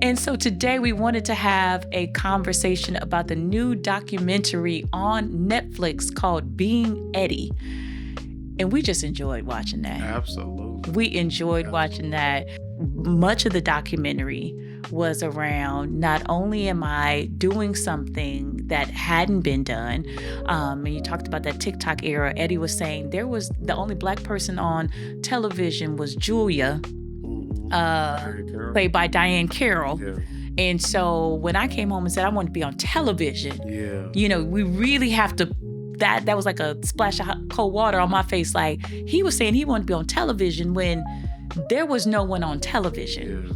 And so today we wanted to have a conversation about the new documentary on Netflix called Being Eddie. And we just enjoyed watching that. Absolutely. We enjoyed watching that. Much of the documentary was around not only am I doing something that hadn't been done, and you talked about that TikTok era. Eddie was saying there was the only Black person on television was Julia, played by Diane Carroll. Yeah. And so when I came home and said I wanted to be on television, we really have to. That was like a splash of cold water on my face. Like, he was saying he wanted to be on television when there was no one on television. Yeah.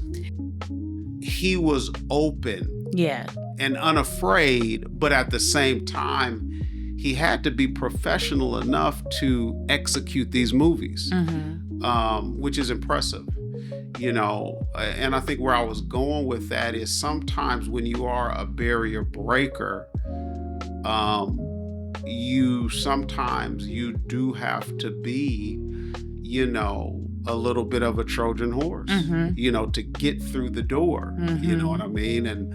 He was open. Yeah. And unafraid, but at the same time, he had to be professional enough to execute these movies, which is impressive. And I think where I was going with that is sometimes when you are a barrier breaker, you do have to be, a little bit of a Trojan horse, to get through the door, you know what I mean? And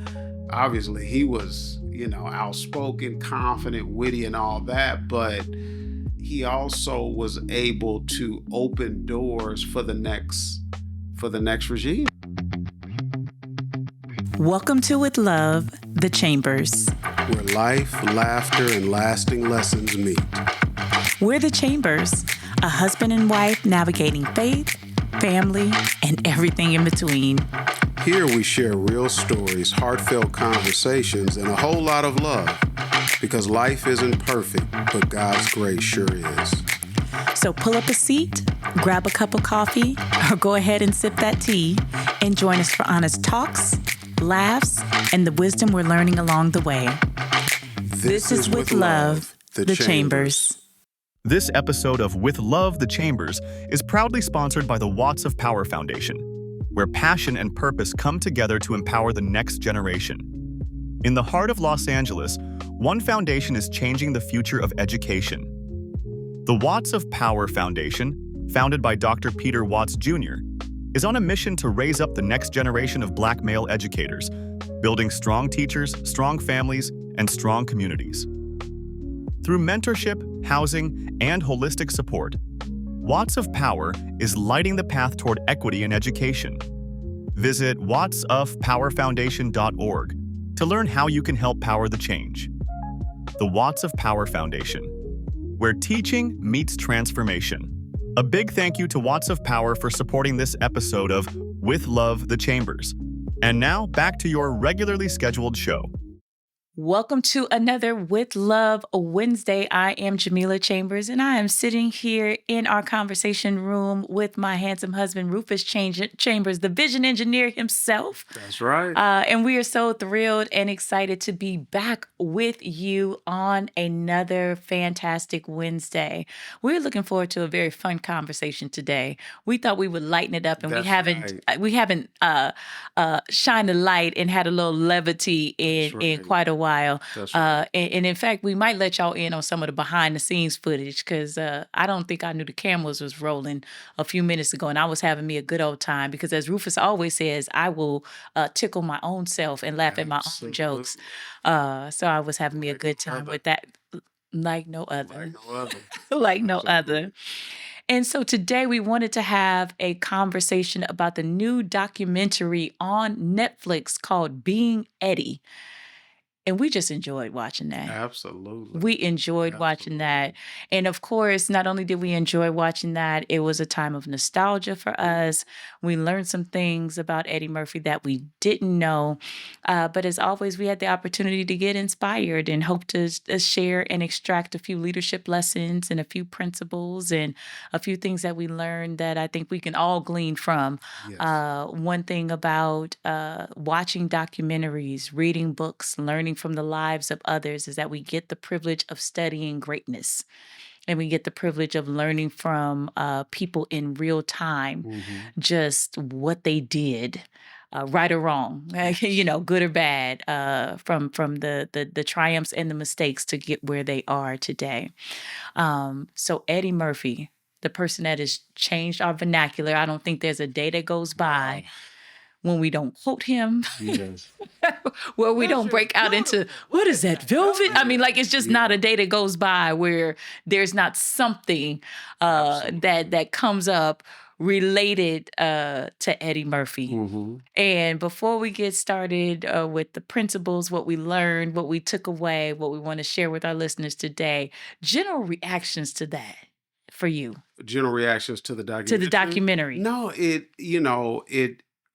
obviously he was, outspoken, confident, witty and all that, but he also was able to open doors for the next regime. Welcome to With Love, The Chambers. Where life, laughter, and lasting lessons meet. We're The Chambers, a husband and wife navigating faith, family, and everything in between. Here we share real stories, heartfelt conversations, and a whole lot of love. Because life isn't perfect, but God's grace sure is. So pull up a seat, grab a cup of coffee, or go ahead and sip that tea, and join us for honest talks, laughs, and the wisdom we're learning along the way. This is With Love, The Chambers. This episode of With Love, The Chambers is proudly sponsored by the Watts of Power Foundation, where passion and purpose come together to empower the next generation. In the heart of Los Angeles, one foundation is changing the future of education. The Watts of Power Foundation, founded by Dr. Peter Watts Jr., is on a mission to raise up the next generation of Black male educators, building strong teachers, strong families, and strong communities. Through mentorship, housing, and holistic support, Watts of Power is lighting the path toward equity in education. Visit wattsofpowerfoundation.org to learn how you can help power the change. The Watts of Power Foundation, where teaching meets transformation. A big thank you to Watts of Power for supporting this episode of With Love, The Chambers. And now, back to your regularly scheduled show. Welcome to another With Love Wednesday. I am Jamila Chambers, and I am sitting here in our conversation room with my handsome husband, Rufus Chambers, the vision engineer himself. That's right. And we are so thrilled and excited to be back with you on another fantastic Wednesday. We're looking forward to a very fun conversation today. We thought we would lighten it up, and we haven't shined a light and had a little levity in quite a while. And in fact, we might let y'all in on some of the behind the scenes footage because I don't think I knew the cameras was rolling a few minutes ago, and I was having me a good old time because, as Rufus always says, I will tickle my own self and laugh at my own jokes. So I was having me a good time with that, like no other. Like no other. And so today we wanted to have a conversation about the new documentary on Netflix called Being Eddie. And we just enjoyed watching that. Absolutely. We enjoyed watching that. And of course, not only did we enjoy watching that, it was a time of nostalgia for us. We learned some things about Eddie Murphy that we didn't know. But as always, we had the opportunity to get inspired and hope to share and extract a few leadership lessons and a few principles and a few things that we learned that I think we can all glean from. Yes. One thing about watching documentaries, reading books, learning from the lives of others is that we get the privilege of studying greatness. And we get the privilege of learning from people in real time, just what they did, right or wrong, good or bad, from the triumphs and the mistakes to get where they are today. So Eddie Murphy, the person that has changed our vernacular, I don't think there's a day that goes by when we don't quote him, Yes. where we That's don't just break out into, beautiful. what is that, velvet? I mean, like, it's just not Yeah. a day that goes by where there's not something Absolutely. that comes up related to Eddie Murphy. Mm-hmm. And before we get started with the principles, what we learned, what we took away, what we want to share with our listeners today, general reactions to that for you, General reactions to the to the documentary. documentary. No,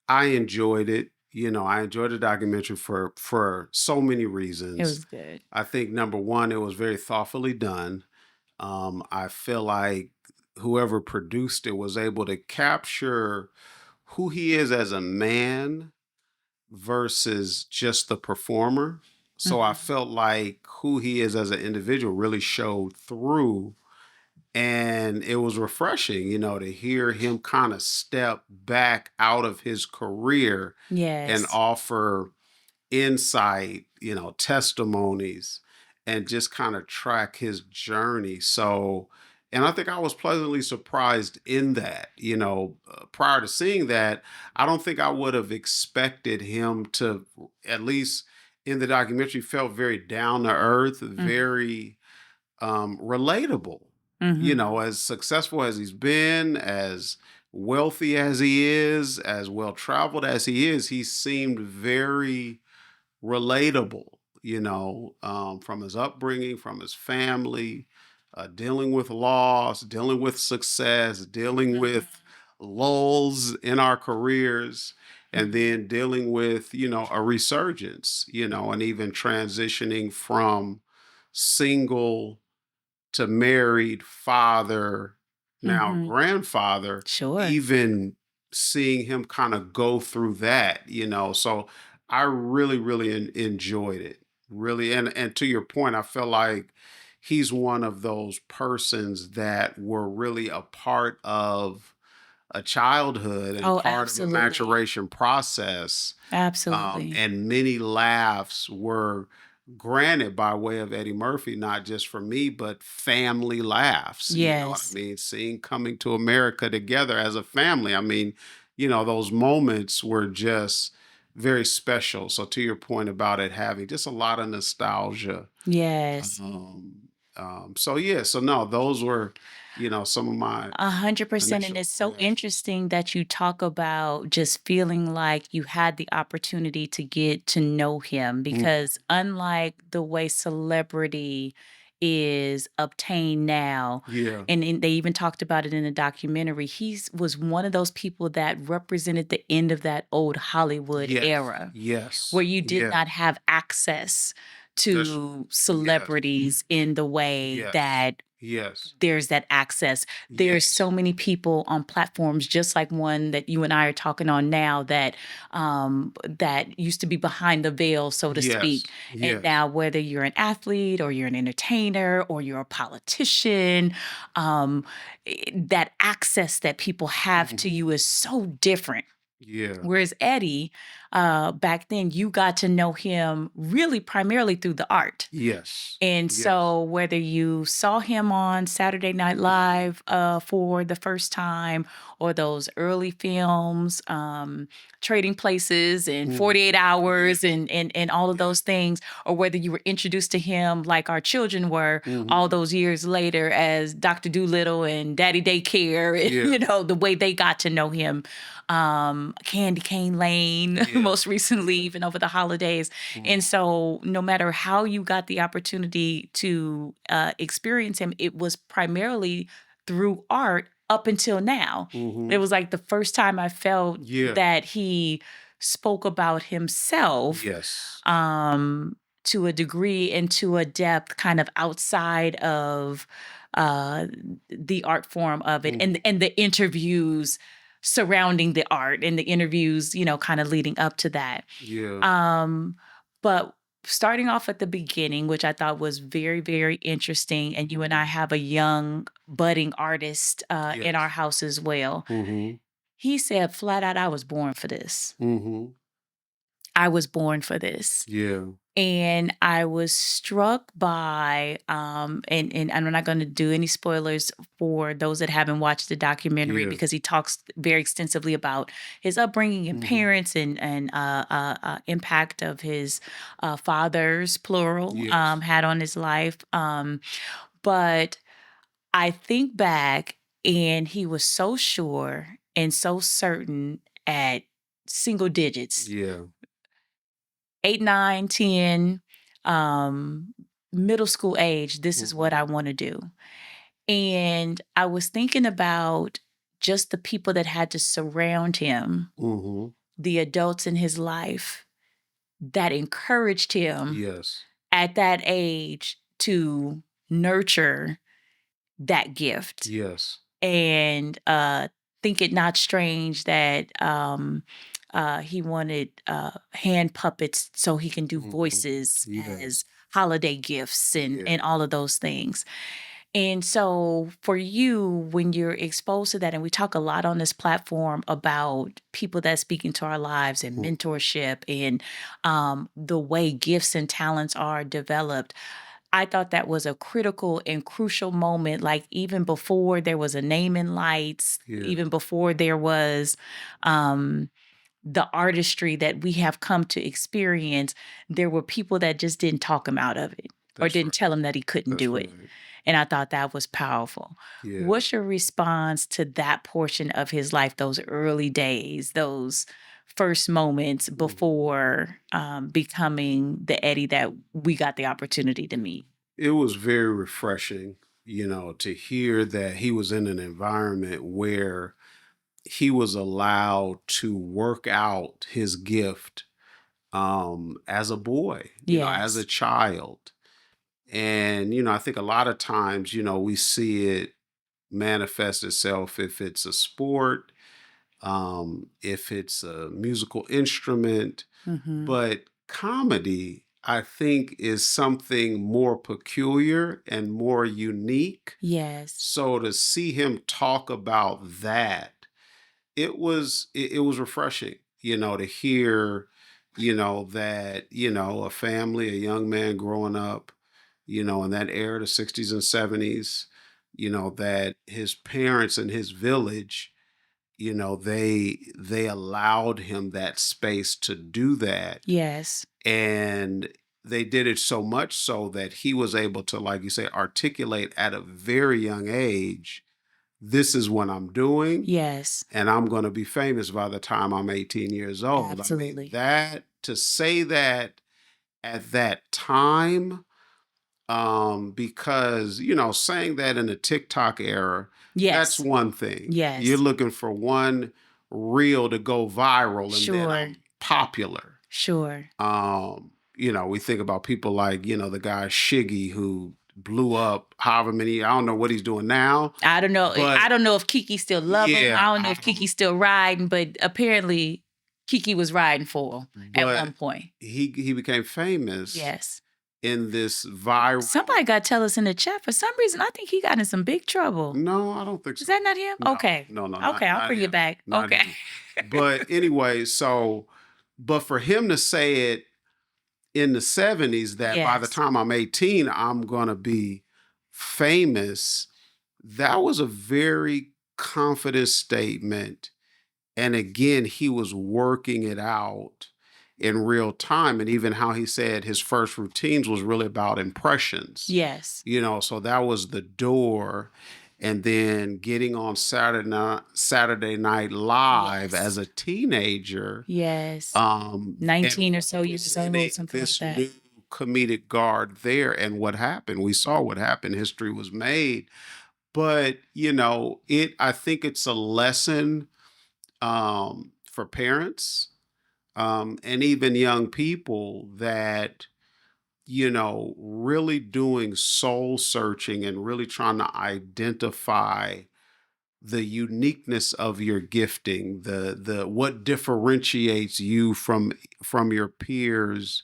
I enjoyed it. I enjoyed the documentary for so many It reasons. was good. I think number one, it was very thoughtfully done. I feel like whoever produced it was able to capture who he is as a man versus just the performer. So I Mhm. felt like who he is as an individual really showed through. And it was refreshing, to hear him kind of step back out of his career and Yes. offer insight, testimonies, and just kind of track his journey. So, and I think I was pleasantly surprised in that, prior to seeing that, I don't think I would have expected him to, at least in the documentary, felt very down to earth, Mhm. very relatable. Mhm. As successful as he's been, as wealthy as he is, as well traveled as he seemed very relatable, from his upbringing, from his family, dealing with loss, dealing with success, dealing Mhm. with lulls in our careers, and then dealing with, a resurgence, and even transitioning from single to married father, now Mhm. grandfather, Sure. even seeing him kind of go through that, So I really, really enjoyed it. Really. And to your point, I feel like he's one of those persons that were really a part of a childhood and Oh, part of a absolutely. maturation process, Absolutely. and many laughs were granted by way of Eddie Murphy, not just for me, but family laughs. You know what I Yes. mean? Seeing Coming to America together as a family. I mean, those moments were just very special. So, to your point about it having just a lot of nostalgia. Yes. Um, so, yeah, so no, those were, some of my 100%. And initial it's so reactions. interesting that you talk about just feeling like you had the opportunity to get to know him, Mm, because unlike the way celebrity is obtained now, yeah. and they even talked about it in the documentary, was one of those people that represented the end of that old Hollywood Yes. era Yes. where you did Yeah. not have access That's to yes. celebrities in the way Yes. that Yes. there's that access. There's Yes. so many people on platforms just like one that you and I are talking on now that used to be behind the veil, so to speak. Yes. And Yes. now whether you're an athlete or you're an entertainer or you're a politician, um, that access that people have to Mhm. you is so different. Yeah. Whereas Eddie, back then, you got to know him really primarily through the art. Yes. And Yes. so, whether you saw him on Saturday Night Live for the first time, or those early films, Trading Places and 48 Mhm. Hours Yes. and all of Yes. those things, or whether you were introduced to him like our children were all Mhm. those years later as Dr. Doolittle and Daddy Daycare, Yeah. the way they got to know him, Candy Cane Lane, Yeah. most recently, even over the holidays. And Mhm. so, no matter how you got the opportunity to experience him, it was primarily through art up until now. It Mhm. was like the first time I felt Yeah. that he spoke about himself Yes. to a degree and to a depth kind of outside of uh, the art form of it, Mhm. and the interviews surrounding the art and the interviews, kind of leading up to that. Yeah. Um, but starting off at the beginning, which I thought was very, very interesting, and you and I have a young budding artist in our Yes. house as well. Mhm. He said flat out, "I was born for this." Mhm. I was born for this. Yeah. And I was struck by, and I'm not going to do any spoilers for those that haven't watched the documentary Yeah. because he talks very extensively about his upbringing and Mhm. parents and impact of his fathers, plural, Yes. had on his life. But I think back, and he was so sure and so certain at single digits, Yeah. 8, 9, 10, um, middle school age, this is what Mhm. I want to do. And I was thinking about just the people that had to surround him, Mhm. the adults in his life that encouraged him Yes. at that age to nurture that gift. Yes. And think it not strange that he wanted hand puppets so he can do Mhm. voices Yes. as holiday gifts Yeah. and all of those things. And so for you, when you're exposed to that, and we talk a lot on this platform about people that speak into our lives and Mm. mentorship and the way gifts and talents are developed, I thought that was a critical and crucial moment, like even before there was a name in lights, Yeah. even before there was um, the artistry that we have come to experience, there were people that just didn't talk him out of it or That's didn't right. tell him that he couldn't That's do it. right. And I thought that was powerful. Yeah. What's your response to that portion of his life, those early days, those first moments Mhm. before becoming the Eddie that we got the opportunity to meet? It was very refreshing, to hear that he was in an environment where he was allowed to work out his gift as a boy, as a Yes. child. And, I think a lot of times, we see it manifest itself if it's a sport, if it's a musical instrument, Mhm. but comedy, I think, is something more peculiar and more unique. Yes. So to see him talk about that, it was refreshing, to hear, that, a family, a young man growing up, in that era, the 60s and 70s, that his parents and his village, they allowed him that space to do that. Yes. And they did it so much so that he was able to, like you say, articulate at a very young age, this is what I'm doing, Yes. and I'm going to be famous by the time I'm 18 years old. I mean, Absolutely. that to say that at that time, because, saying that in the TikTok era, that's Yes. one thing. You're Yes. looking for one reel to go viral and then Sure. I'm popular. Sure. We think about people like, the guy Shiggy who blew up however many, I don't know what he's doing now, I don't know. but I don't know if Kiki still love him. yeah, I don't know I if don't, Kiki's still riding, but apparently Kiki was riding for him at but one point. he became famous Yes. in this viral. Somebody got to tell us in the chat. For some reason, I think he got in some big trouble. No, I don't think Is so. that not him? No, Okay. no, no, Okay, I'll not bring it him, back. not Okay. him. But anyway, but for him to say it in the 70s that by the Yes. time I'm 18, I'm gonna be famous, that was a very confident statement. And again, he was working it out in real time. And even how he said his first routines was really about impressions, Yes. so that was the door. And then getting on Saturday Night Live as Yes. a teenager, Yes. and 19 or so years representing old, something like this that. new comedic guard there. And what happened? We saw what happened. History was made. But, I think it's a lesson for parents, and even young people that, really doing soul searching and really trying to identify the uniqueness of your gifting, the what differentiates you from your peers,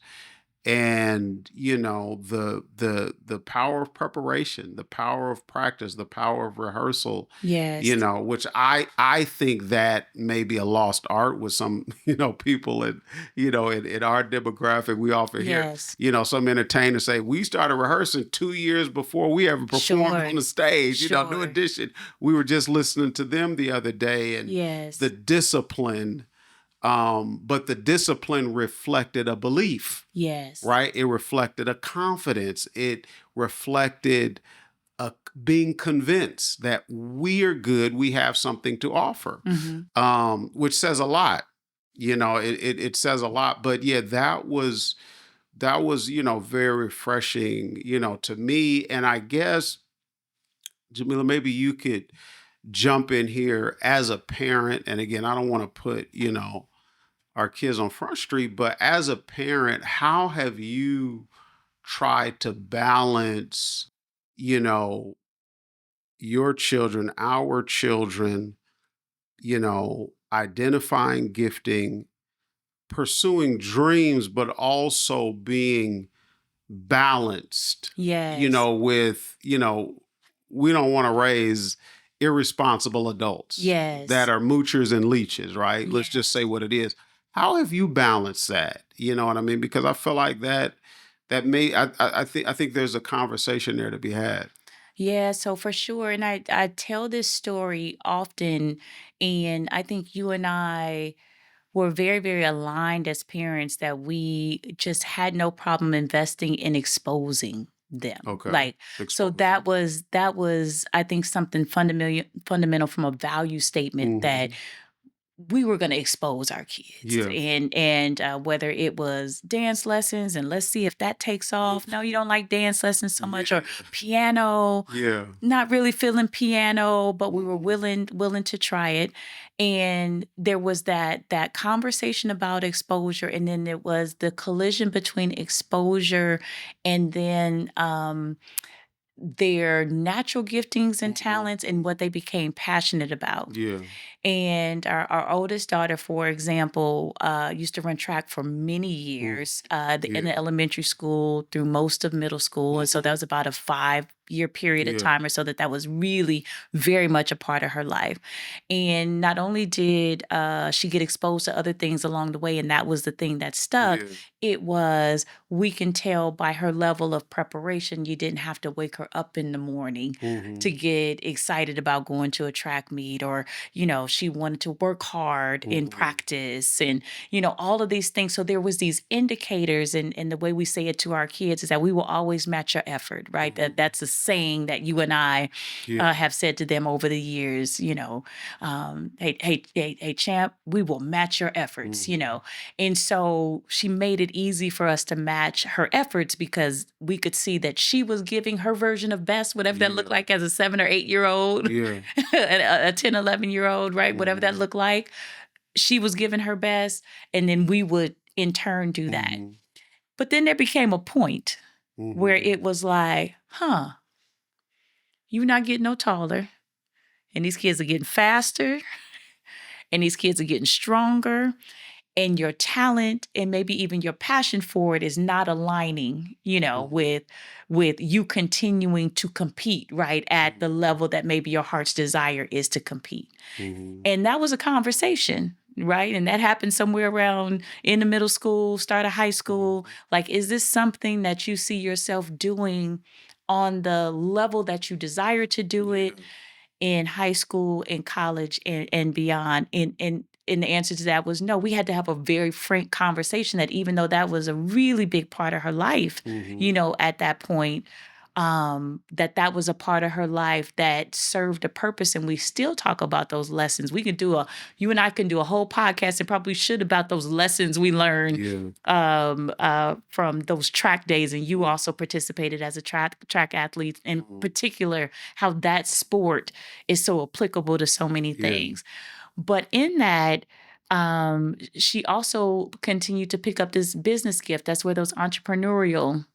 and the power of preparation, the power of practice, the power of rehearsal, Yes. which I think that may be a lost art with some people in our demographic. We often hear Yes. some entertainers say we started rehearsing 2 years before we ever performed on Sure. the stage. New Sure. Edition, we were just listening to them the other day, and the Yes. discipline, but the discipline reflected a belief, Yes. right? It reflected a confidence. It reflected being convinced that we're good, we have something to offer, Mm-hmm. which says a lot. It says a lot. But yeah, that was very refreshing, to me. And I guess, Jamila, maybe you could jump in here as a parent. And again, I don't want to put our kids on Front Street, but as a parent, how have you tried to balance, you know, your children, our children, identifying gifting, pursuing dreams, but also being balanced, Yes. with, we don't want to raise irresponsible adults that Yes. are moochers and leeches, right? Let's just say Yes. what it is. How have you balanced that? You know what I mean? Because I feel like that may I think there's a conversation there to be had. Yeah, so for sure. And I tell this story often, and I think you and I were very, very aligned as parents that we just had no problem investing in exposing them. Okay. Like, so Exposure. that was I think something fundamental from a value statement that Hmm. we were going to expose our kids, Yeah. and whether it was dance lessons and let's see if that takes off. No, you don't like dance lessons so much, or Yeah. piano, Yeah. not really feeling piano, but we were Mhm. willing to try it. And there was that conversation about exposure, and then there was the collision between exposure and then their natural giftings and Mhm. talents and what they became passionate about. Yeah. And our oldest daughter, for example, used to run track for many Mhm. years in Yeah. the elementary school through most of middle school. And so that Mhm. was about a 5-year period of Yeah. time or so that was really very much a part of her life. And not only did she get exposed to other things along the way, and that was the thing that stuck, Yeah. it was, we can tell by her level of preparation, you didn't have to wake her up in the morning to Mhm. get excited about going to a track meet, or she wanted to work hard in Mhm. practice, and all of these things. So there was these indicators, and the way we say it to our kids is that we will always match your effort, right? Mhm. That's a saying that you and I Yeah. have said to them over the years. Hey, champ, we will match your efforts. Mhm. And so she made it easy for us to match her efforts because we could see that she was giving her version of best, whatever that looked Yeah. like as a 7 or 8 year old, Yeah. a 10, 11-year-old, right? Whatever that Mhm. looked like, she was giving her best. And then we would in turn do that. Mhm. But then there became a point where Mhm. it was like, you're not getting no taller. And these kids are getting faster. And these kids are getting stronger. And your talent and maybe even your passion for it is not aligning, Mhm. with you continuing to compete, right, at the Mhm. level that maybe your heart's desire is to compete. Mhm. And that was a conversation, right? And that happened somewhere around in the middle school, start of high school. Mhm. Like, is this something that you see yourself doing on the level that you desire to do it Yeah. in high school, in college, and beyond? And the answer to that was no. We had to have a very frank conversation that even though that was a really big part of her life, Mhm. at that point, that was a part of her life that served a purpose. And we still talk about those lessons. You and I can do a whole podcast, and probably should, about those lessons we learned Yeah. from those track days. And you Mhm. also participated as a track athlete, in Mhm. particular, how that sport is so applicable to so many Yeah. things. But in that, she also continued to pick up this business gift. That's where those entrepreneurial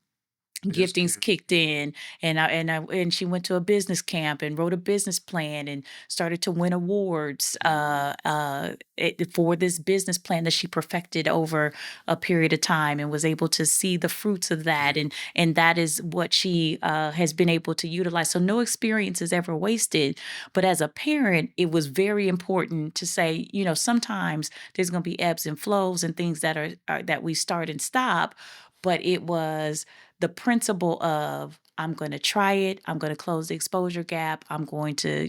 Yes, giftings ma'am. kicked in, and she went to a business camp and wrote a business plan and started to win awards for this business plan that she perfected over a period of time, and was able to see the fruits of that, Yeah. and that is what she has been able to utilize. So no experience is ever wasted. But as a parent, it was very important to say, sometimes there's going to be ebbs and flows and things are that we start and stop. But it was the principle of, I'm going to try it. I'm going to close the exposure gap. I'm going to,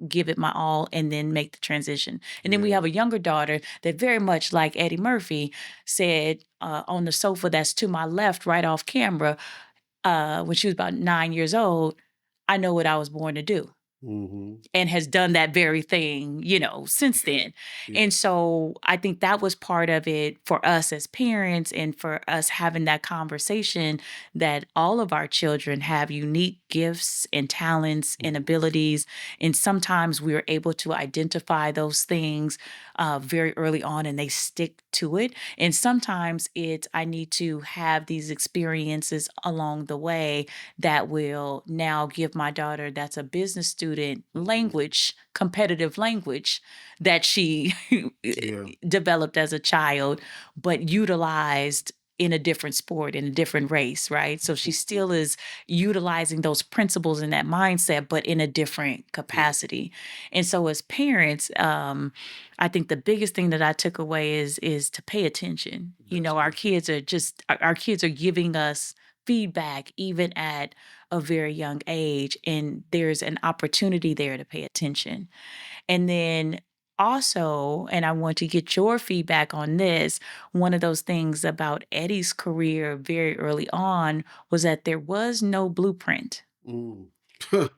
give it my all and then make the transition. And then we Yeah. have a younger daughter that, very much like Eddie Murphy, said on the sofa that's to my left, right off camera, when she was about 9 years old, I know what I was born to do, Mhm. and has done that very thing, since Yeah. then. Yeah. And so I think that was part of it for us as parents, and for us having that conversation, that all of our children have unique gifts and talents and Mhm. abilities. And sometimes we're able to identify those things very early on, and they stick to it. And sometimes it's, I need to have these experiences along the way that will now give my daughter, that's a business student, Mhm. language, competitive language that she Yeah. developed as a child, but utilized in a different sport, in a different race, right? So she Mhm. still is utilizing those principles and that mindset, but in a different Yeah. capacity. And so as parents, I think the biggest thing that I took away is to pay attention. That's Our good. kids are just, our kids are giving us feedback even at a very young age, and there's an opportunity there to pay attention. And then also, and I want to get your feedback on this, one of those things about Eddie's career very early on was that there was no blueprint. Mm.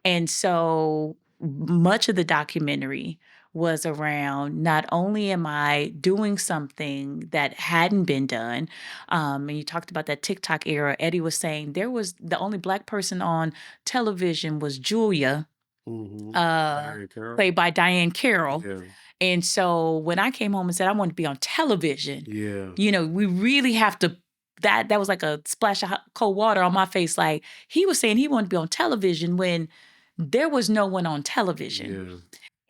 And so much of the documentary was around, not only am I doing something that hadn't been done, and you talked about that TikTok era. Eddie was saying there was, the only Black person on television was Julia, Mhm. uh, Diane Carroll? played by Diane Carroll. Yeah. And so when I came home and said I wanted to be on television, Yeah. we really have to. That was like a splash of cold water on my face. Like, he was saying he wanted to be on television when there was no one on television. Yeah.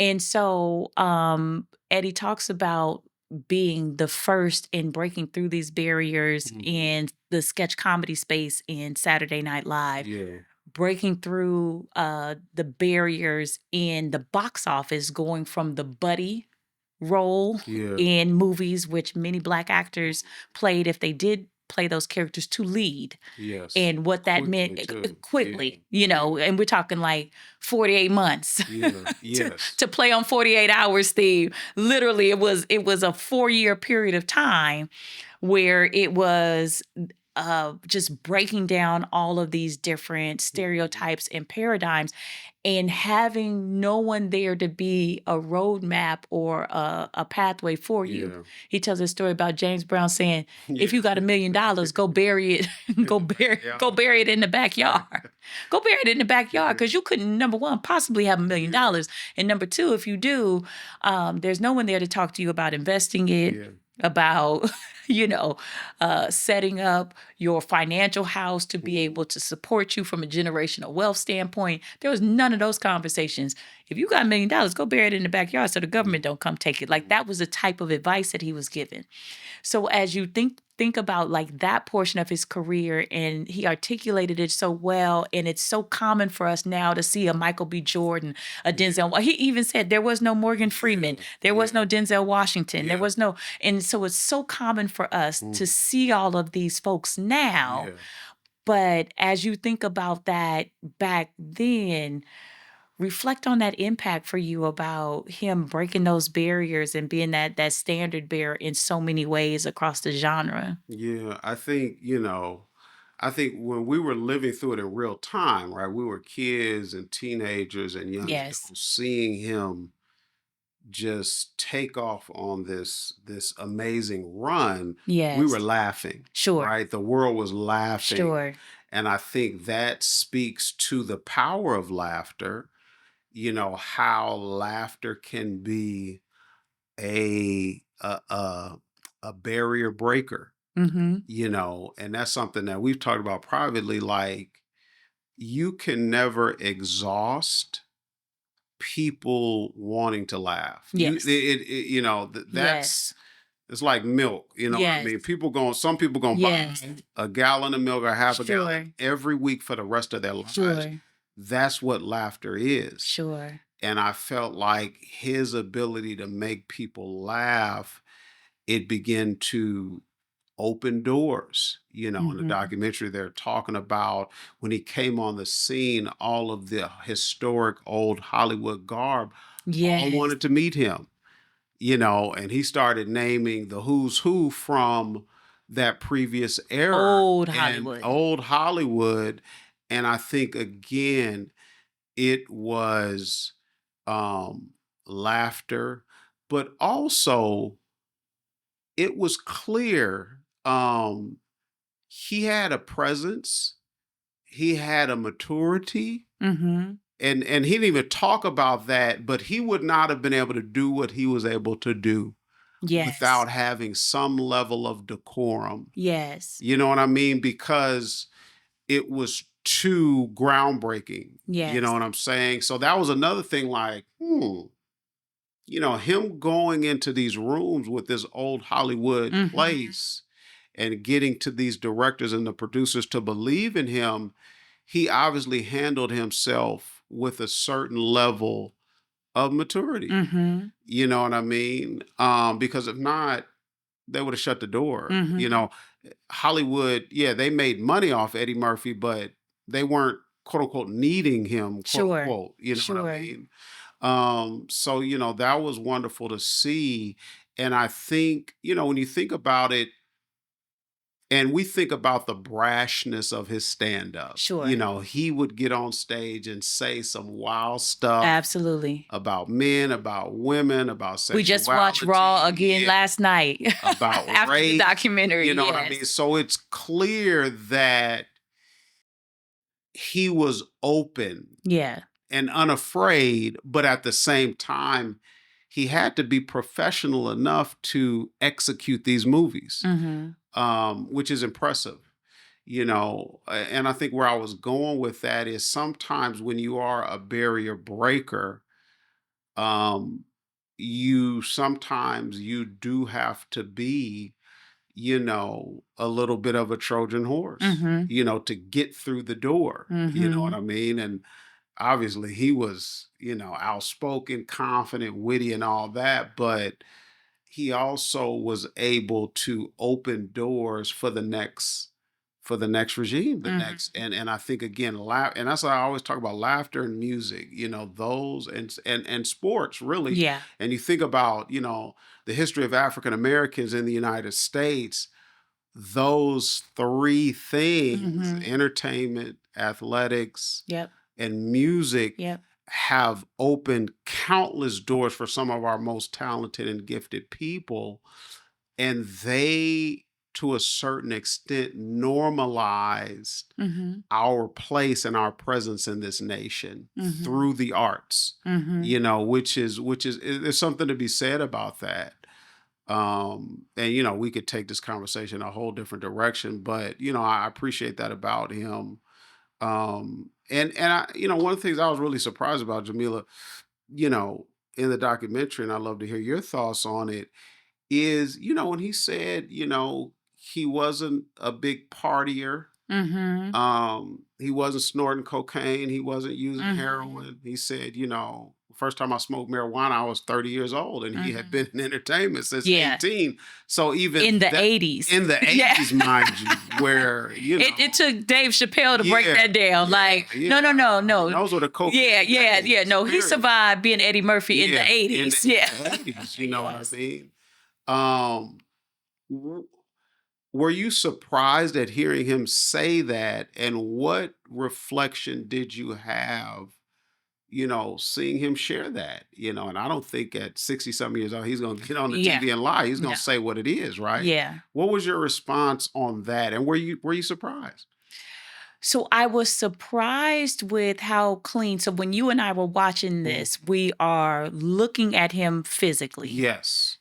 And so Eddie talks about being the first in breaking through these barriers Mhm. in the sketch comedy space in Saturday Night Live, Yeah. breaking through the barriers in the box office, going from the buddy role Yeah. in movies, which many Black actors played, if they did play those characters, to lead, Yes. and what that meant Quickly too. Yeah. quickly, Yeah. and we're talking like 48 months Yeah. to Yes. play on 48 hours, Steve. Literally, it was a 4-year period of time where it was just breaking down all of these different Mhm. stereotypes and paradigms, and having no one there to be a roadmap or a pathway for you. Yeah. He tells a story about James Brown saying, "If Yeah. you got $1 million, go bury it, In the go backyard. bury it in the backyard, go bury it in the backyard, because you couldn't, number one, possibly have $1 million Yeah. dollars, and number two, if you do, there's no one there to talk to you about investing it, Yeah. about you know setting up your financial house to be Mhm. able to support you from a generational wealth standpoint. There was none of those conversations. If you got $1 million, go bury it in the backyard so the government don't come take it. Like, Mhm. that was the type of advice that he was given. So as you think about like that portion of his career, and he articulated it so well, and it's so common for us now to see a Michael B. Jordan, a Yeah. Denzel. He even said there was no Morgan Freeman, Yeah. there was Yeah. no Denzel Washington, there Yeah. was no, and so it's so common for us to Mhm. see all of these folks now. Yeah. But as you think about that back then, reflect on that impact for you about him breaking those barriers and being that standard bearer in so many ways across the genre. Yeah. I think when we were living through it in real time, right? We were kids and teenagers and young Yes. adults seeing him just take off on this amazing run. We Yes. were laughing, Sure. right? The world was laughing. Sure. And I think that speaks to the power of laughter, how laughter can be a a, a, a barrier breaker, Mhm. And that's something that we've talked about privately. Like, you can never exhaust people wanting to laugh. Yes. That's Yes. it's like milk. You know what I Yes. mean? Some people gonna buy Yes. a gallon of milk or half a Sure. gallon every week for the rest of their lives. Sure. That's what laughter is. Sure. And I felt like his ability to make people laugh, it began to open doors. In the Mhm. documentary, they're talking about when he came on the scene, all of the historic old Hollywood garb all Yes. wanted to meet him, and he started naming the who's who from that previous era Old and Hollywood. old Hollywood. And I think, again, it was laughter, but also it was clear. He had a presence, he had a maturity, Mhm. and he didn't even talk about that, but he would not have been able to do what he was able to do Yes. without having some level of decorum. Yes. You know what I mean? Because it was too groundbreaking. You know Yes. what I'm saying? So that was another thing, like, him going into these rooms with this old Hollywood Mhm. place and getting to these directors and the producers to believe in him, he obviously handled himself with a certain level of maturity. Mhm. You know what I mean? Because if not, they would have shut the door. Mhm. Hollywood, yeah, they made money off Eddie Murphy, but they weren't, quote unquote, needing him, quote Sure. unquote. You know what I Sure. mean? So, that was wonderful to see. And I think, when you think about it, and we think about the brashness of his stand-up, Sure. he would get on stage and say some wild stuff Absolutely. about men, about women, about We just watched Raw sexuality, again last night about after the race. documentary. You know what I mean? Yes. So it's clear that he was open Yeah. and unafraid, but at the same time, he had to be professional enough to execute these movies, Mhm. which is impressive. And I think where I was going with that is sometimes when you are a barrier breaker, um, you do have to be, a little bit of a Trojan horse, Mhm. to get through the door. You know what Mhm. I mean? And obviously he was, outspoken, confident, witty, and all that, but he also was able to open doors for the next regime, the Mhm. next. And I think, again, laugh, and that's why I always talk about laughter and music, those, and sports, really. Yeah. And you think about, the history of African Americans in the United States, those three things, Mhm. entertainment, athletics, Yep. and music, Yep. have opened countless doors for some of our most talented and gifted people. And they, to a certain extent, normalized Mhm. our place and our presence in this nation Mhm. through the arts, Mhm. which is there's something to be said about that. And we could take this conversation a whole different direction, but I appreciate that about him. And I, one of the things I was really surprised about, Jamila, you know, in the documentary, and I'd love to hear your thoughts on it, is, when he said, he wasn't a big partier, Mhm. he wasn't snorting cocaine, he wasn't using Mhm. heroin. He said, first time I smoked marijuana, I was 30 years old, and he had Mhm. been in entertainment since Yeah. 18. So even In the that, 80s. in the Yeah. 80s, mind you, where, It took Dave Chappelle to break yeah, that down. yeah, Like, yeah. no, no, no, He no. knows what a cocaine Yeah. is, No, he period. survived being Eddie Murphy in the Yeah, in 80s. Yeah. the 80s, you know what I Yes. mean? Um, w- were you surprised at hearing him say that? And what reflection did you have, seeing him share that? And I don't think at 60 something years old, he's going to get on the Yeah. TV and lie. He's going No. to say what it is, right? Yeah. What was your response on that? And were you surprised? So I was surprised with how clean. So when you and I were watching this, we are looking at him physically. Yes.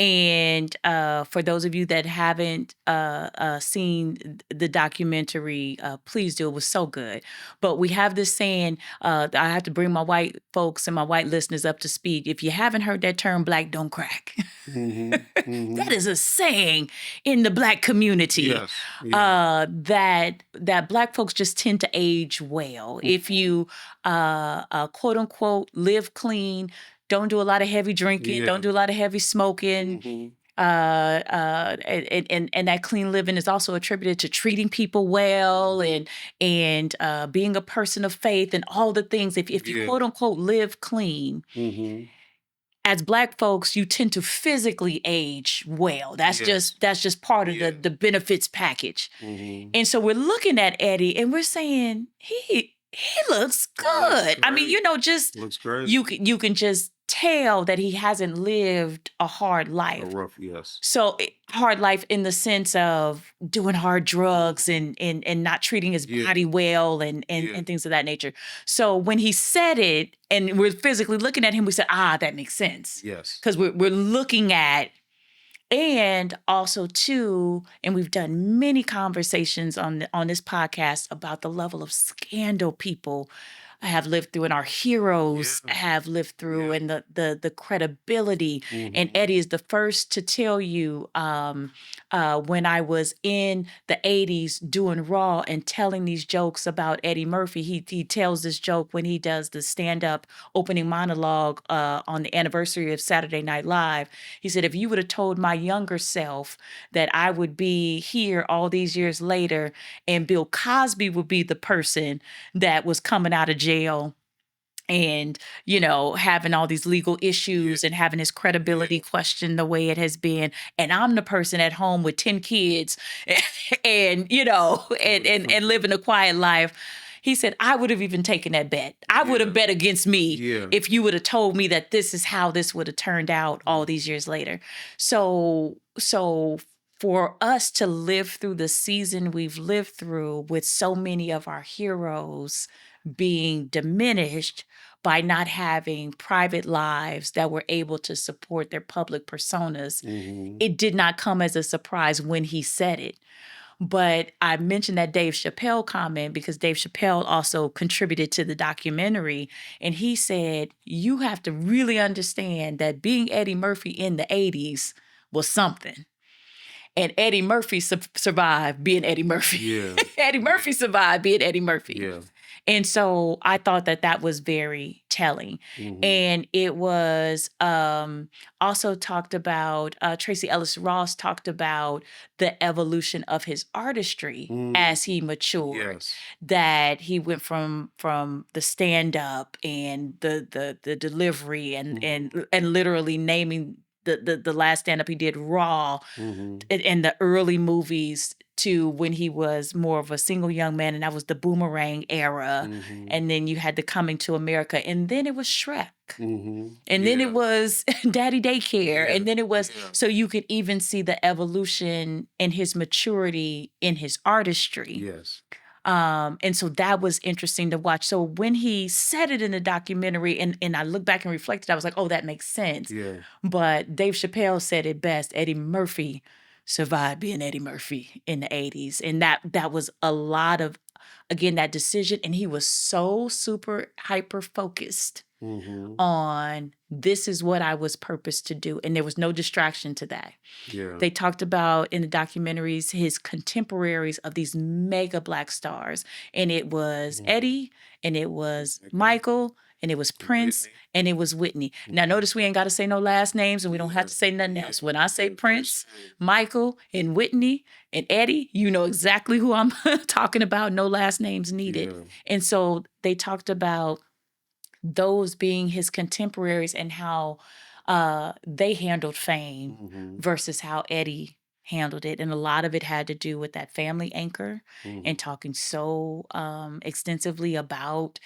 And for those of you that haven't seen the documentary, please do. It was so good. But we have this saying, I have to bring my white folks and my white listeners up to speed. If you haven't heard that term, black don't crack. That is a saying in the black community. Yes. Yeah. That black folks just tend to age well. If you quote unquote live clean, don't do a lot of heavy drinking, Yeah. don't do a lot of heavy smoking. And that clean living is also attributed to treating people well and being a person of faith and all the things. If you quote unquote live clean, as black folks, you tend to physically age well. That's just part of the benefits package. And so we're looking at Eddie and we're saying he looks good. I mean, just looks great. You can just tell that he hasn't lived a hard life. A rough, yes. So hard life in the sense of doing hard drugs and not treating his body well and things of that nature. So when he said it and we're physically looking at him, we said, that makes sense. Yes. Because we're looking at, and also too, and we've done many conversations on this podcast about the level of scandal people have lived through and our heroes have lived through and the credibility. And Eddie is the first to tell you when I was in the 80s doing Raw and telling these jokes about Eddie Murphy, he tells this joke when he does the stand-up opening monologue on the anniversary of Saturday Night Live. He said, if you would have told my younger self that I would be here all these years later and Bill Cosby would be the person that was coming out of jail and, having all these legal issues and having his credibility questioned the way it has been. And I'm the person at home with 10 kids and living a quiet life. He said, I would have even taken that bet. I would have bet against me if you would have told me that this is how this would have turned out all these years later. So for us to live through the season we've lived through with so many of our heroes being diminished by not having private lives that were able to support their public personas, it did not come as a surprise when he said it. But I mentioned that Dave Chappelle comment because Dave Chappelle also contributed to the documentary. And he said, you have to really understand that being Eddie Murphy in the 80s was something. And Eddie Murphy survived being Eddie Murphy. Yeah. Eddie Murphy survived being Eddie Murphy. Yeah. And so I thought that was very telling. And it was also talked about, Tracy Ellis Ross talked about the evolution of his artistry as he matured. Yes. That he went from the stand-up and the delivery and literally naming the last stand-up he did, Raw, and the early movies to when he was more of a single young man, and that was the Boomerang era. And then you had the Coming to America, and then it was Shrek. And then it was Daddy Daycare. And then it was, so you could even see the evolution in his maturity in his artistry. Yes. And so that was interesting to watch. So when he said it in the documentary and I looked back and reflected, I was like, oh, that makes sense. Yeah. But Dave Chappelle said it best. Eddie Murphy survived being Eddie Murphy in the 80s. And that was a lot of, again, that decision. And he was so super hyper focused on this is what I was purposed to do. And there was no distraction to that. Yeah. They talked about in the documentaries his contemporaries of these mega black stars. And it was Eddie, and it was Michael, and it was Prince, and it was Whitney. Now, notice we ain't got to say no last names, and we don't have to say nothing else. When I say Prince, Michael, and Whitney, and Eddie, you know exactly who I'm talking about. No last names needed. Yeah. And so they talked about those being his contemporaries and how they handled fame versus how Eddie handled it. And a lot of it had to do with that family anchor and talking so extensively about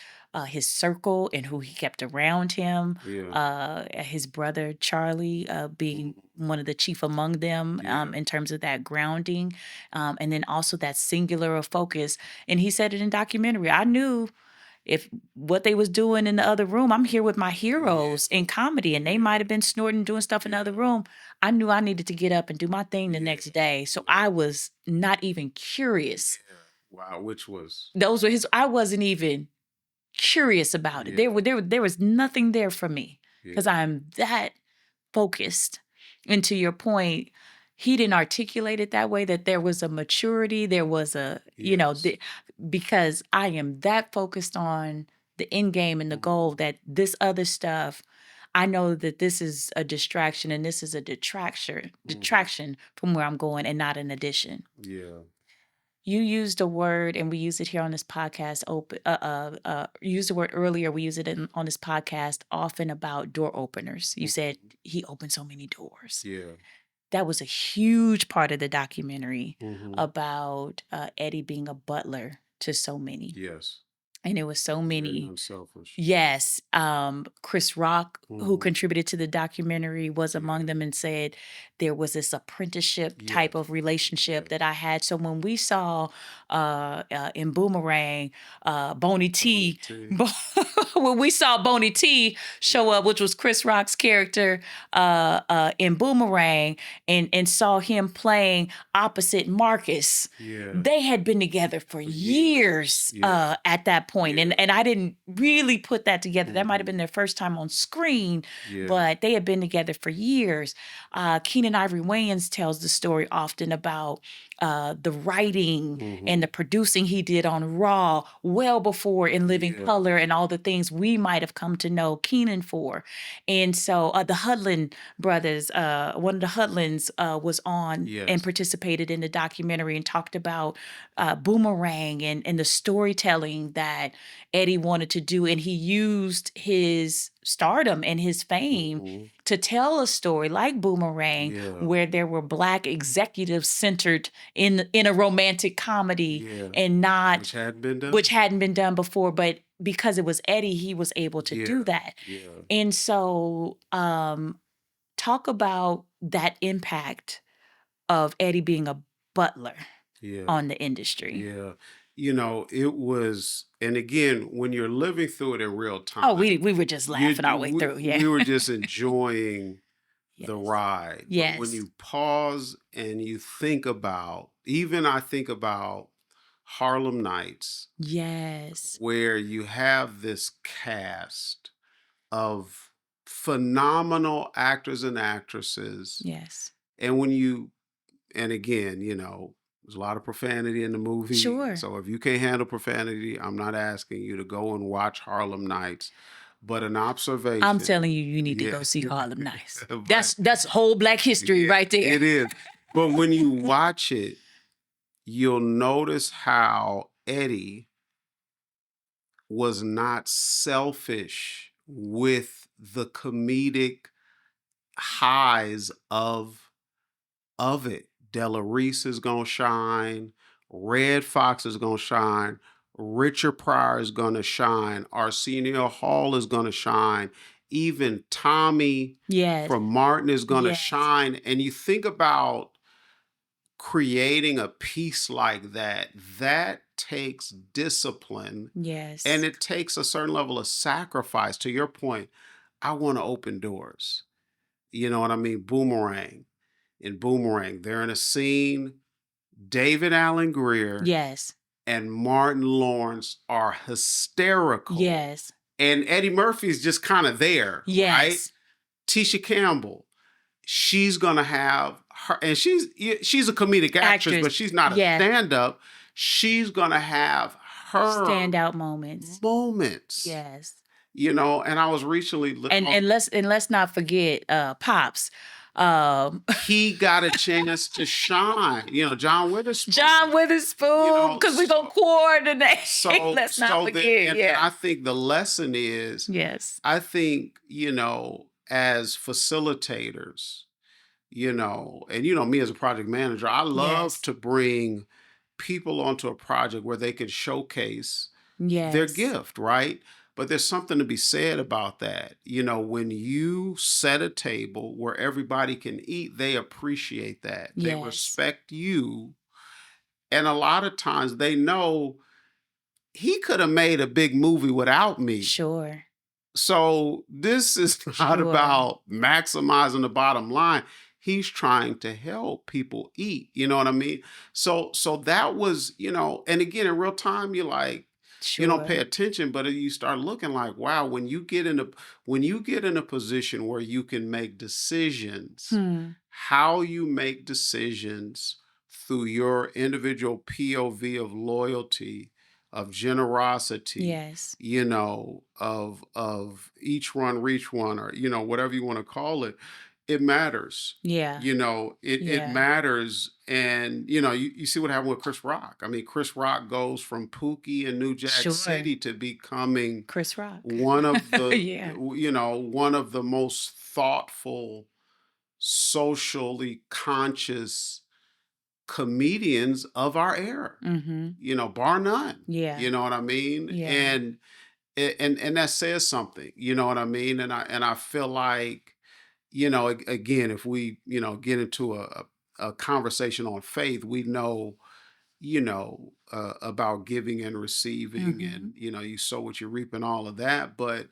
his circle and who he kept around him. His brother Charlie being one of the chief among them in terms of that grounding. And then also that singular focus. And he said it in documentary. I knew if what they was doing in the other room, I'm here with my heroes in comedy, and they might have been snorting, doing stuff in the other room. I knew I needed to get up and do my thing the next day. So I was not even curious. Wow, which was Those were his. I wasn't even curious about it. There was nothing there for me because I'm that focused. And to your point, he didn't articulate it that way, that there was a maturity, there was a, because I am that focused on the end game and the goal that this other stuff, I know that this is a distraction and this is a detraction from where I'm going and not an addition. Yeah. You used a word, and we use it here on this podcast. Used the word earlier. We use it on this podcast often about door openers. You said he opened so many doors. Yeah. That was a huge part of the documentary about Eddie being a butler to so many. Yes. And it was so many. Very unselfish. Yes. Chris Rock, who contributed to the documentary, was among them and said there was this apprenticeship type of relationship that I had. So when we saw in Boomerang, Boney T, when we saw Boney T show up, which was Chris Rock's character in Boomerang, and saw him playing opposite Marcus, they had been together for years at that point. And I didn't really put that together. That might have been their first time on screen, but they had been together for years. Keenan Ivory Wayans tells the story often about the writing and the producing he did on Raw well before In Living Color and all the things we might have come to know Keenan for. And so the Hudlin brothers, one of the Hudlins was on and participated in the documentary and talked about Boomerang and the storytelling that Eddie wanted to do. And he used his stardom and his fame to tell a story like Boomerang, where there were Black executives centered in a romantic comedy and not which hadn't been done before, but because it was Eddie, he was able to do that. And so talk about that impact of Eddie being a butler on the industry. It was, and again, when you're living through it in real time. We were just laughing our way through. We were just enjoying the ride. Yes. But when you pause and you think about, even I think about Harlem Nights. Yes. Where you have this cast of phenomenal actors and actresses. Yes. And and again, there's a lot of profanity in the movie. Sure. So if you can't handle profanity, I'm not asking you to go and watch Harlem Nights. But an observation. I'm telling you, you need to go see Harlem Nights. That's whole Black history right there. It is. But when you watch it, you'll notice how Eddie was not selfish with the comedic highs of it. Della Reese is going to shine. Red Fox is going to shine. Richard Pryor is going to shine. Arsenio Hall is going to shine. Even Tommy from Martin is going to shine. And you think about creating a piece like that takes discipline. Yes. And it takes a certain level of sacrifice. To your point, I want to open doors. You know what I mean? In Boomerang, they're in a scene. David Allen Greer and Martin Lawrence are hysterical. Yes. And Eddie Murphy's just kind of there. Right? Tisha Campbell, she's going to have her, and she's a comedic actress, but she's not a stand-up. She's going to have her standout moments. Yes. And I was recently and let's not forget Pops. He got a chance to shine. John Witherspoon. Because we're going to coordinate. So let's not forget. And I think the lesson is, I think, as facilitators, and me as a project manager, I love to bring people onto a project where they can showcase their gift, right? But there's something to be said about that. When you set a table where everybody can eat, they appreciate that. They respect you. And a lot of times they know he could have made a big movie without me. Sure. So this is not Sure. about maximizing the bottom line. He's trying to help people eat. You know what I mean? So that was, and again, in real time, you're like, you don't pay Sure. attention, but you start looking like, wow, when you get in a position where you can make decisions, how you make decisions through your individual POV of loyalty, of generosity, Yes. of each one reach one, or whatever you want to call it, it matters. Yeah. It Yeah. matters. And you see what happened with Chris Rock. I mean, Chris Rock goes from Pookie in New Jack Sure. City to becoming Chris Rock. one of the Yeah. one of the most thoughtful, socially conscious comedians of our era, bar none. Yeah. You know what I mean? Yeah. And that says something, you know what I mean? And I feel like, again, if we, get into a conversation on faith, we know, about giving and receiving, and, you sow what you reap and all of that. But,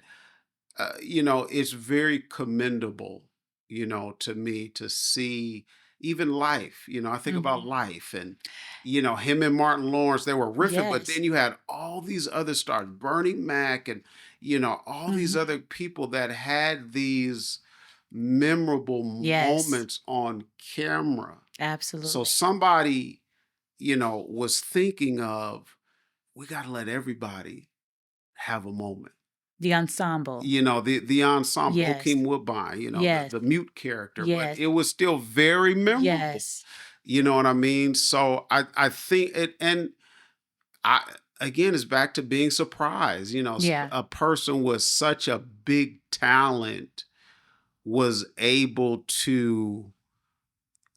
it's very commendable, to me to see even life. I think about life and, him and Martin Lawrence, they were riffing, but Yes. then you had all these other stars, Bernie Mac, and, all these other people that had these memorable Yes. moments on camera. So Absolutely. somebody, was thinking of, we got to let everybody have a moment. The ensemble. The ensemble, Yes. Hakeem Woodbine, Yes. the mute character, Yes. but it was still very memorable. Yes. You know what I mean? So I think it, and again, it's back to being surprised. Yeah. A person with such a big talent was able to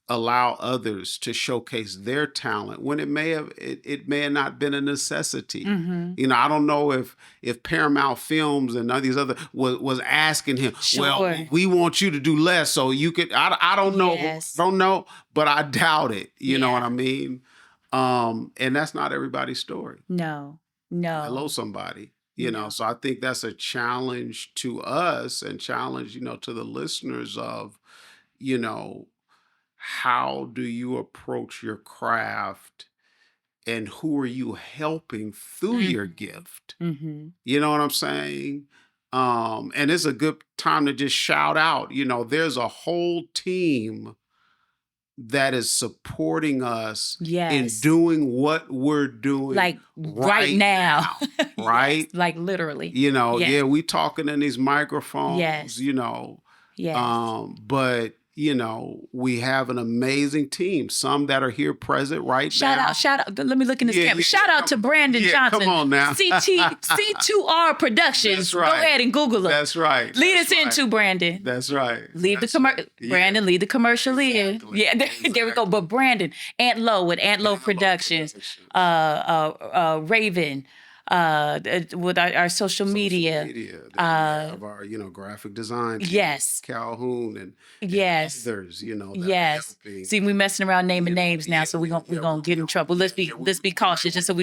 allow others to showcase their talent when it may have not been a necessity. I don't know if Paramount Films and none of these other was asking him, well, Sure. we want you to do less so you could. I don't know. Yes. Don't know, but I doubt it. You know Yeah. what I mean? And that's not everybody's story. No. Hello, No. somebody. No. So I think that's a challenge to us, and challenge, to the listeners of, how do you approach your craft, and who are you helping through your gift? You know what I'm saying? And it's a good time to just shout out, there's a whole team that is supporting us in Yes. doing what we're doing Like right now. right? Yes. Like literally. Yeah, Yes. we talking in these microphones, Yes. Yes. but we have an amazing team. Some that are here present right now. Shout out. Let me look in this Yeah, camera. yeah, Shout out to Brandon Johnson. Come on now. C2R Productions. That's right. Go ahead and Google them. That's right. Lead That's us right. into Brandon. That's right. Leave That's the commercial. right. Yeah. Brandon, lead the commercial Exactly. in. Yeah, there we go. But Brandon, Aunt Lo with Aunt Lo Productions, Raven, with our social media. Then we have our, graphic design team, Yes. Calhoun and Yes. others, that are Yes. helping. See, we messing around naming names now, so we're gonna get in trouble. Let's be cautious, just so we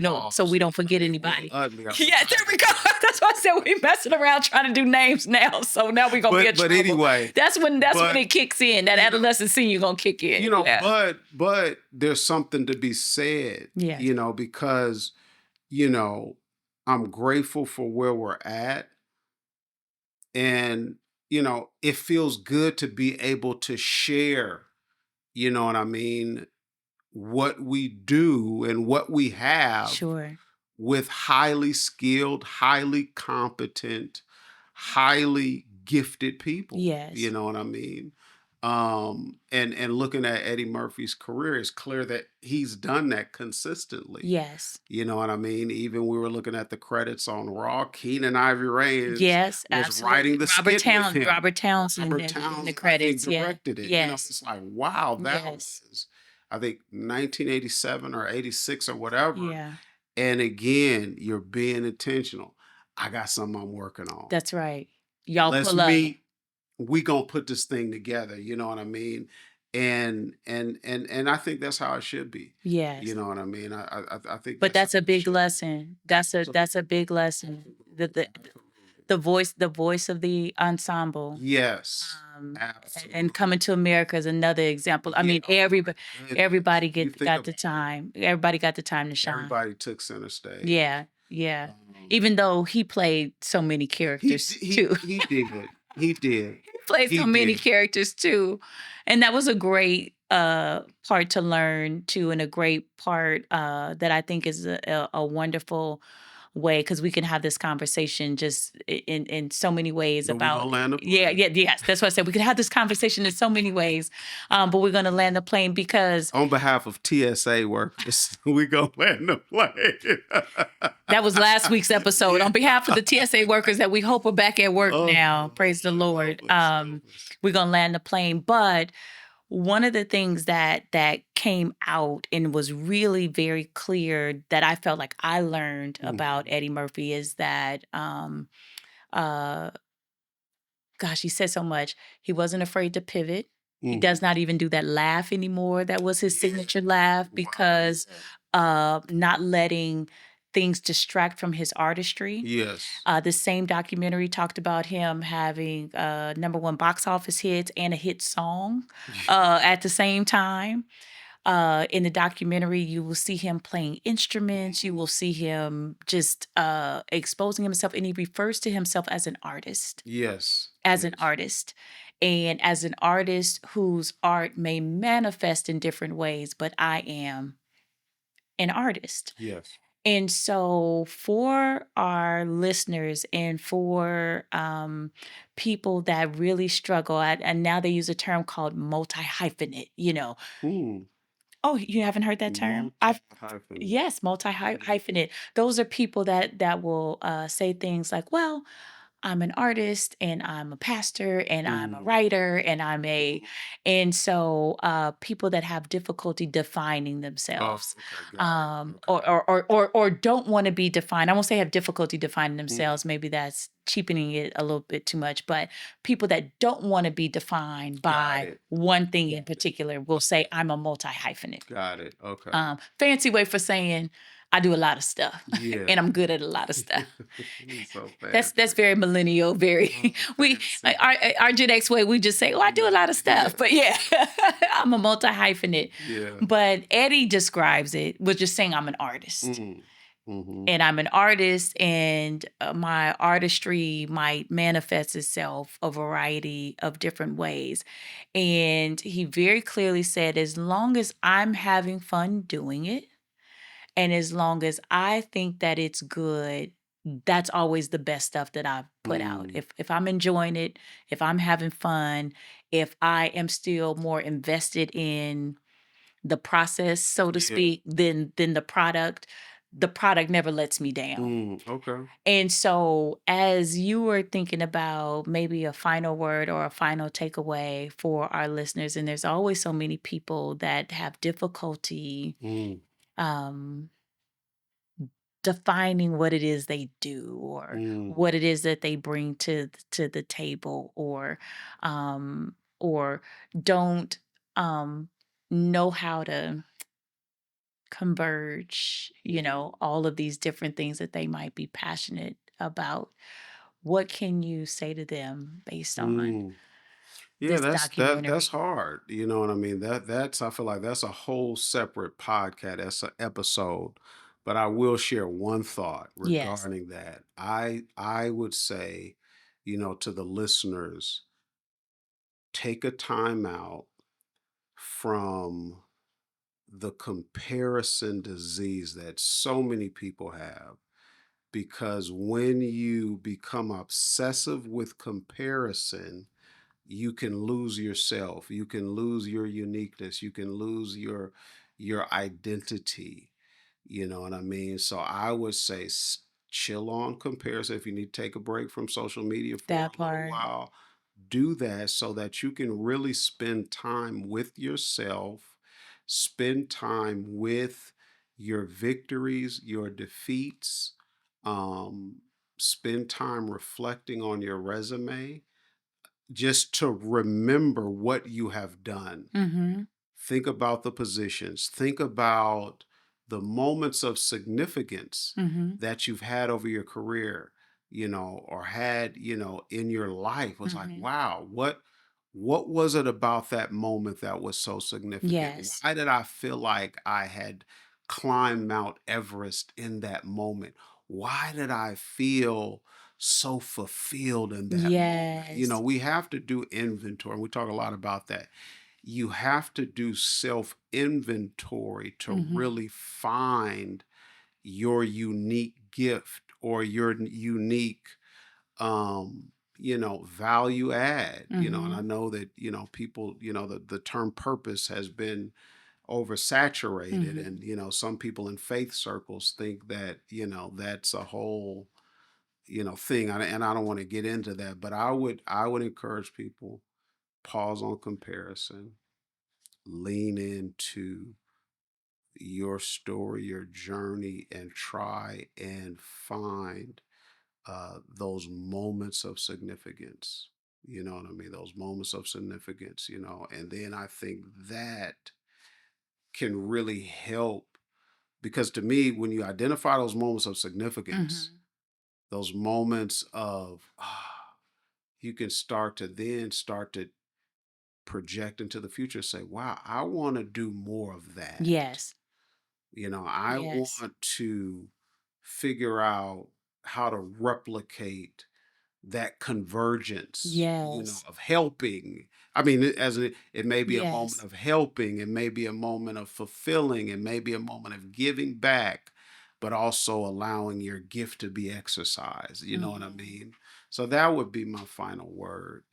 don't forget anybody. Yeah, there we go. That's why I said we messing around trying to do names now. So now we're gonna be in trouble. But anyway, that's when it kicks in. That adolescent senior gonna kick in. Yeah. But there's something to be said. Yes. Because I'm grateful for where we're at. And, it feels good to be able to share, you know what I mean, what we do and what we have Sure. with highly skilled, highly competent, highly gifted people. Yes. You know what I mean? And looking at Eddie Murphy's career, it's clear that he's done that consistently. Yes. You know what I mean? Even we were looking at the credits on Raw. Keenan Ivory Reyes Yes, was absolutely. writing the skit with him. Robert Townsend in the I think, credits. directed it. Yes. It's like, wow, that Yes. was, I think, 1987 or 86 or whatever. Yeah. And again, you're being intentional. I got something I'm working on. That's right. Y'all Let's pull up. meet. We gonna put this thing together. You know what I mean? And I think that's how it should be. You Yes. know what I mean? I think But that's how that's a it big should be. lesson. That's a big lesson. The the Absolutely. the voice of the ensemble, Yes, um, and absolutely. Coming to America is another example. I Yeah. mean, Oh my goodness. everybody You get think got about the it. time. Everybody got the time to shine. Everybody took center stage. Yeah, yeah. Um, Even though he played so many characters too. he did. He did. He played He so many did. characters too. And that was a great part to learn too, and a great part that I think is a wonderful way, because we can have this conversation just in so many ways But we gonna about. land the Yeah, plane. yeah, yes, that's what I said. We can have this conversation in so many ways, but we're going to land the plane because On behalf of TSA workers, we gonna land the plane. that was last week's episode. Yeah. On behalf of the TSA workers that we hope are back at work Oh, now, praise the Lord, Lord. help us, help us. We're gonna land the plane. But one of the things that came out and was really very clear that I felt like I learned about Mhm. Eddie Murphy is that uh gosh, he said so much. He wasn't afraid to pivot. He Mhm. does not even do that laugh anymore. That was his Yeah. signature laugh, Wow. because not letting things distract from his artistry. Yes. The same documentary talked about him having number one box office hits and a hit song at the same time. In the documentary, you will see him playing instruments. You will see him just exposing himself, and he refers to himself as an artist, Yes. as an Yes. artist, and as an artist whose art may manifest in different ways, but I am an artist. Yes. And so, for our listeners and for people that really struggle, and now they use a term called multi hyphenate, Mm. Oh, you haven't heard that term? I've Multi-hyphenate. Yes, multi Mm. hyphenate. Those are people that will say things like, "Well, I'm an artist and I'm a pastor and I'm a Mm. writer and Mhm. and so people that have difficulty defining Oh, themselves, okay, got it. Okay. or don't want to be defined. I won't say have difficulty defining Mm. themselves. Maybe that's cheapening it a little bit too much. But people that don't want to be defined Got by it. one thing in particular will say, "I'm a multi hyphenate." Got it. Okay. Fancy way for saying I do a lot of stuff Yeah. and I'm good at a lot of stuff. So That's fancy. very millennial. Very Oh, we fancy. our Gen X way. We just say, "Oh, I do a lot of Yeah. stuff." But yeah, I'm a multi hyphenate. Yeah. But Eddie describes it with just saying, "I'm an artist." Mm. Mhm. And I'm an artist, and my artistry might manifest itself a variety of different ways. And he very clearly said, as long as I'm having fun doing it, and as long as I think that it's good, that's always the best stuff that I've put out. Mm. If I'm enjoying it, if I'm having fun, if I am still more invested in the process, so to Yeah. speak, than the product never lets me down. Mm. Okay. And so, as you were thinking about maybe a final word or a final takeaway for our listeners, and there's always so many people that have difficulty Mm. um, defining what it is they do, or Mm. what it is that they bring to the table, or don't know how to converge, all of these different things that they might be passionate about. What can you say to them based on Mm. Yeah, this that's documentary? hard. You know what I mean? That's I feel like that's a whole separate podcast. That's an episode. But I will share one thought Yes, regarding that. I would say, to the listeners, take a time out from the comparison disease that so many people have. Because when you become obsessive with comparison, you can lose yourself, you can lose your uniqueness, you can lose your identity. You know what I mean? So I would say chill on comparison. If you need to take a break from social media for that a little part. while, do that so that you can really spend time with yourself, spend time with your victories, your defeats, um, spend time reflecting on your resume, just to remember what you have done. Mhm. Think about the positions. Think about the moments of significance Mhm. that you've had over your career, or had, in your life. It was like, Mhm. wow, what was it about that moment that was so significant? Yes. Why did I feel like I had climbed Mount Everest in that moment? Why did I feel so fulfilled in that moment? Yes. We have to do inventory. We talk a lot about that. You have to do self inventory to Mhm. really find your unique gift or your unique value add. And I Mhm. know that people, the term purpose has been oversaturated, Mhm. and some people in faith circles think that that's a whole thing. And I don't want to get into that, but I would encourage people, pause on comparison, lean into your story, your journey, and try and find those moments of significance. You know what I mean? Those moments of significance, and then I think that can really help, because to me, when you identify those moments of significance, Mhm. those moments of, you can start to project into the future, say, wow, I want to do more of that. Yes. I Yes. want to figure out how to replicate that convergence, Yes. of helping. I mean, it may be a moment Yes. of helping, it may be a moment of fulfilling, it may be a moment of giving back, but also allowing your gift to be exercised. You know what I Mhm. mean? So that would be my final word,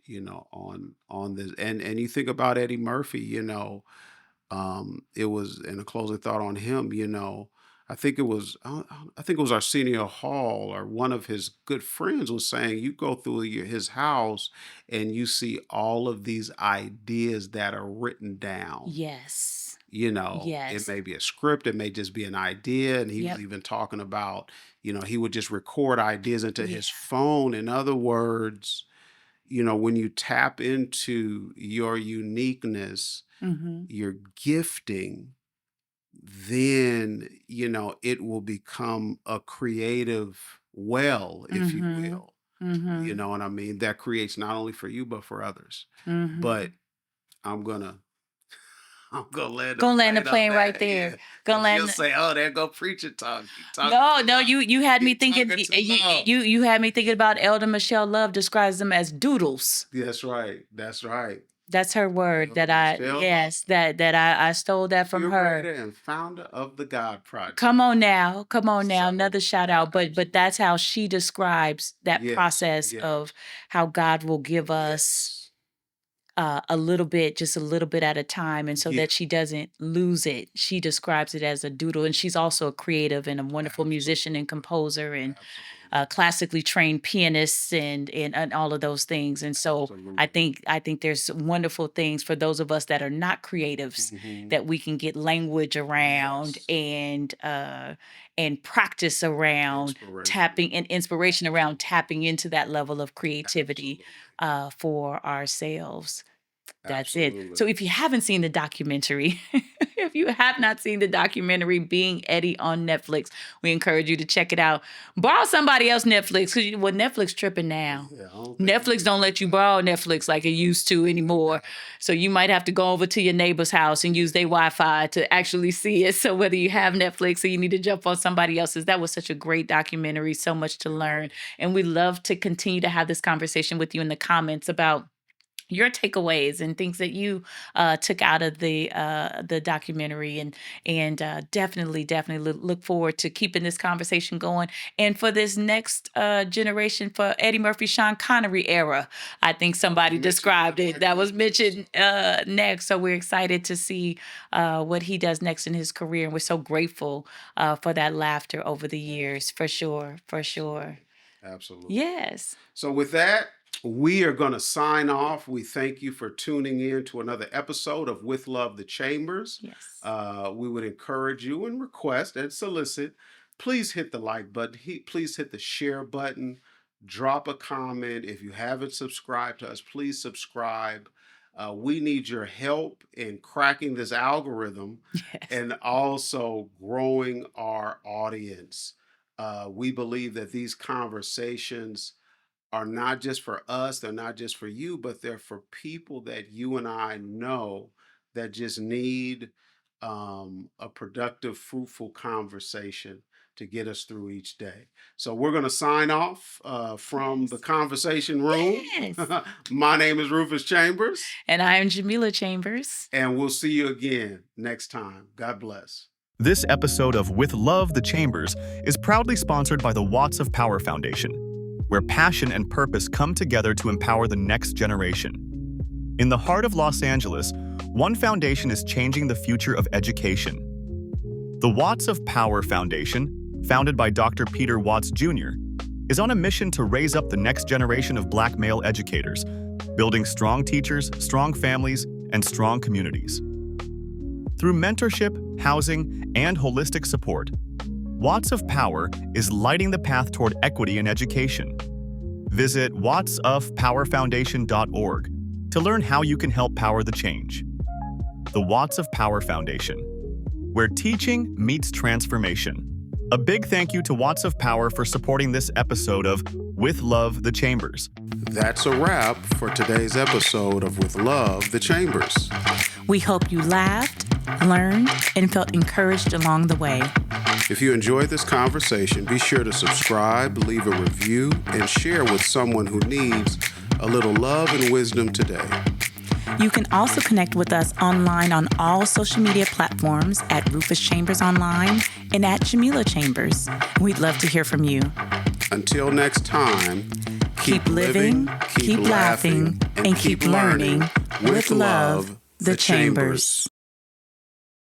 on this. And you think about Eddie Murphy, it was in a closing thought on him. I think it was Arsenio Hall, or one of his good friends was saying, you go through his house and you see all of these ideas that are written down. Yes. It Yes. may be a script, it may just be an idea. And he was Yep. even talking about, he would just record ideas into Yeah. his phone. In other words, when you tap into your uniqueness, Mhm. your gifting, then it will become a creative well, if you Mhm. will. You Mhm. know what I mean? That creates not only for you but for others. But Mhm. i'm gonna I'm gonna land the Gonna land the plane on plane right that. there. Yeah, Gonna because you'll land. say, oh, there go preacher talk. He talking No, too no, loud. you had me He thinking. talking too loud. You had me thinking about Elder Michelle Love describes them as doodles. That's right. That's right. That's her word Elder that I Michelle Love, yes, that I stole that from her. curator and founder of the God Project. Come on now. Come on now. So Another shout yeah, out. But absolutely. that's how she describes that Yes, process of yes, how God will give us yes. a little bit, just a little bit at a time. And so Yeah, that she doesn't lose it. She describes it as a doodle. And she's also a creative and a wonderful musician and absolutely. composer and Absolutely. classically trained pianists and all of those things. And so Absolutely. I think there's wonderful things for those of us that are not creatives Hmm. that we can get language around Yes. and practice around Inspiration. tapping and inspiration around Absolutely. tapping into that level of creativity Absolutely. for ourselves. That's it. Absolutely. So if you haven't seen the documentary, if you have not seen the documentary Being Eddie on Netflix, we encourage you to check it out. Borrow somebody else Netflix because Netflix tripping now. Yeah, I don't think you Netflix can don't do let you that. borrow Netflix like it used to anymore. Never. So you might have to go over to your neighbor's house and use their Wi-Fi to actually see it. So whether you have Netflix or you need to jump on somebody else's, that was such a great documentary, so much to It learn. was. And we love to continue to have this conversation with you in the comments about your takeaways and things that you took out of the documentary and definitely look forward to keeping this conversation going and for this next generation for Eddie Murphy Sean Connery era. I think That was somebody mentioned in the described it that was documentary. So mentioned next, so we're excited to see what he does next in his career, and we're so grateful for that laughter over the years, for sure, for sure. absolutely. Absolutely. Yes. So with that, we are going to sign off. We thank you for tuning in to another episode of With Love the Chambers. Yes. We would encourage you and request and solicit, please hit the like button. Please hit the share button. drop a comment. If you haven't subscribed to us, please subscribe. We need your help in cracking this algorithm Yes. and also growing our audience. We believe that these conversations are not just for us, they're not just for you, but they're for people that you and I know that just need a productive, fruitful conversation to get us through each day. So we're going to sign off from the Yes. conversation room. Yes. My name is Rufus Chambers, And I'm Jamila Chambers. and we'll see you again next time. God bless. This episode of With Love, the Chambers is proudly sponsored by the Watts of Power Foundation, where passion and purpose come together to empower the next generation. In the heart of Los Angeles, one foundation is changing the future of education. The Watts of Power Foundation, founded by Dr. Peter Watts Jr., is on a mission to raise up the next generation of Black male educators, building strong teachers, strong families, and strong communities. Through mentorship, housing, and holistic support, Watts of Power is lighting the path toward equity in education. Visit wattsofpowerfoundation.org to learn how you can help power the change. The Watts of Power Foundation, where teaching meets transformation. A big thank you to Watts of Power for supporting this episode of With Love, the Chambers. That's a wrap for today's episode of With Love, the Chambers. We hope you laughed, learned, and felt encouraged along the way. If you enjoyed this conversation, be sure to subscribe, leave a review, and share with someone who needs a little love and wisdom today. You can also connect with us online on all social media platforms at Rufus Chambers Online and at Jamila Chambers. We'd love to hear from you. Until next time, Keep living, keep laughing, and keep learning with love, the Chambers.